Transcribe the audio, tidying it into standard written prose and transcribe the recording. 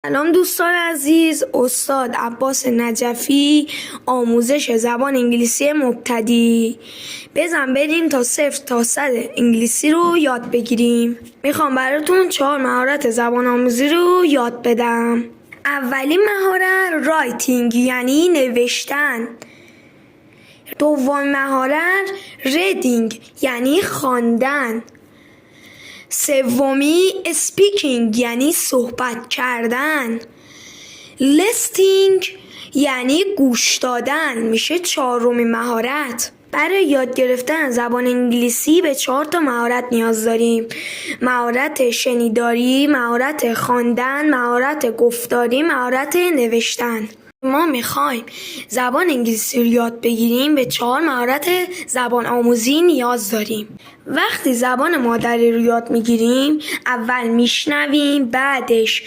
سلام دوستان عزیز، استاد عباس نجفی، آموزش زبان انگلیسی مبتدی. بزن بریم تا 0 تا 100 انگلیسی رو یاد بگیریم. میخوام براتون 4 مهارت زبان آموزی رو یاد بدم. اولین مهارت رایتینگ یعنی نوشتن. دومین مهارت ریدینگ یعنی خواندن. سومی اسپیکینگ یعنی صحبت کردن. لیستینگ یعنی گوش دادن میشه چهارمین مهارت. برای یاد گرفتن زبان انگلیسی به 4 تا مهارت نیاز داریم: مهارت شنیداری، مهارت خواندن، مهارت گفتاری، مهارت نوشتن. ما میخوایم زبان انگلیسی رو یاد بگیریم به 4 مهارت زبان آموزی نیاز داریم. وقتی زبان مادری رو یاد میگیریم اول میشنویم، بعدش